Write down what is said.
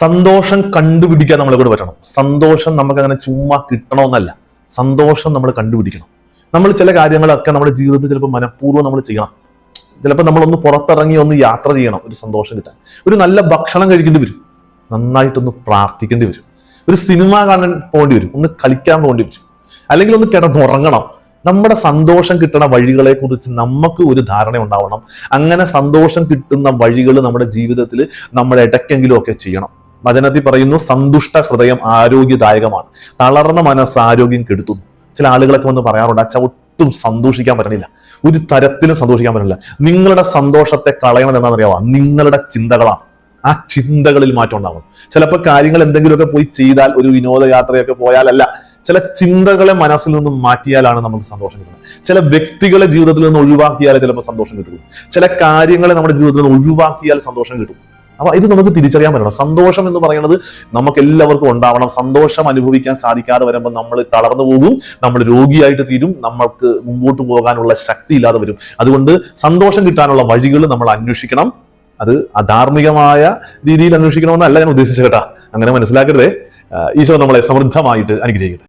സന്തോഷം കണ്ടുപിടിക്കാൻ നമ്മളെ കൂടെ പറ്റണം. സന്തോഷം നമുക്ക് അങ്ങനെ ചുമ്മാ കിട്ടണമെന്നല്ല, സന്തോഷം നമ്മൾ കണ്ടുപിടിക്കണം. നമ്മൾ ചില കാര്യങ്ങളൊക്കെ നമ്മുടെ ജീവിതത്തിൽ ചിലപ്പോൾ മനഃപൂർവ്വം നമ്മൾ ചെയ്യണം. ചിലപ്പോൾ നമ്മളൊന്ന് പുറത്തിറങ്ങി ഒന്ന് യാത്ര ചെയ്യണം ഒരു സന്തോഷം കിട്ടാൻ. ഒരു നല്ല ഭക്ഷണം കഴിക്കേണ്ടി വരും, നന്നായിട്ടൊന്ന് പ്രാർത്ഥിക്കേണ്ടി വരും, ഒരു സിനിമ കാണാൻ പോകേണ്ടി വരും, ഒന്ന് കളിക്കാൻ പോകേണ്ടി വരും, അല്ലെങ്കിൽ ഒന്ന് കിടന്നുറങ്ങണം. നമ്മുടെ സന്തോഷം കിട്ടുന്ന വഴികളെ കുറിച്ച് നമുക്ക് ഒരു ധാരണ ഉണ്ടാവണം. അങ്ങനെ സന്തോഷം കിട്ടുന്ന വഴികൾ നമ്മുടെ ജീവിതത്തിൽ നമ്മൾ ഇടയ്ക്കെങ്കിലും ഒക്കെ ചെയ്യണം. വചനത്തിൽ പറയുന്നു, സന്തുഷ്ട ഹൃദയം ആരോഗ്യദായകമാണ്, തളർന്ന മനസ്സ് ആരോഗ്യം കെടുത്തുന്നു. ചില ആളുകളൊക്കെ വന്ന് പറയാറുണ്ട്, അച്ഛാ ഒട്ടും സന്തോഷിക്കാൻ പറ്റണില്ല, ഒരു തരത്തിലും സന്തോഷിക്കാൻ പറ്റില്ല. നിങ്ങളുടെ സന്തോഷത്തെ കളയണത് എന്താണെന്നറിയാമോ? നിങ്ങളുടെ ചിന്തകളാണ്. ആ ചിന്തകളിൽ മാറ്റം ഉണ്ടാവണം. ചിലപ്പോൾ കാര്യങ്ങൾ എന്തെങ്കിലുമൊക്കെ പോയി ചെയ്താൽ, ഒരു വിനോദയാത്രയൊക്കെ പോയാലല്ല, ചില ചിന്തകളെ മനസ്സിൽ നിന്നും മാറ്റിയാലാണ് നമുക്ക് സന്തോഷം കിട്ടുന്നത്. ചില വ്യക്തികളെ ജീവിതത്തിൽ നിന്ന് ഒഴിവാക്കിയാലേ ചിലപ്പോൾ സന്തോഷം കിട്ടുള്ളൂ. ചില കാര്യങ്ങളെ നമ്മുടെ ജീവിതത്തിൽ നിന്ന് ഒഴിവാക്കിയാൽ സന്തോഷം കിട്ടും. അപ്പൊ ഇത് നമുക്ക് തിരിച്ചറിയാൻ പറ്റണം. സന്തോഷം എന്ന് പറയുന്നത് നമുക്ക് എല്ലാവർക്കും ഉണ്ടാവണം. സന്തോഷം അനുഭവിക്കാൻ സാധിക്കാതെ വരുമ്പോൾ നമ്മൾ തളർന്നു പോകും, നമ്മൾ രോഗിയായിട്ട് തീരും, നമ്മൾക്ക് മുമ്പോട്ട് പോകാനുള്ള ശക്തി ഇല്ലാതെ വരും. അതുകൊണ്ട് സന്തോഷം കിട്ടാനുള്ള വഴികൾ നമ്മൾ അന്വേഷിക്കണം. അത് അധാർമികമായ രീതിയിൽ അന്വേഷിക്കണമെന്നല്ല ഞാൻ ഉദ്ദേശിച്ചത് കേട്ടാ, അങ്ങനെ മനസ്സിലാക്കരുതേ. ഈശോ നമ്മളെ സമൃദ്ധമായിട്ട് അനുഗ്രഹിക്കട്ടെ.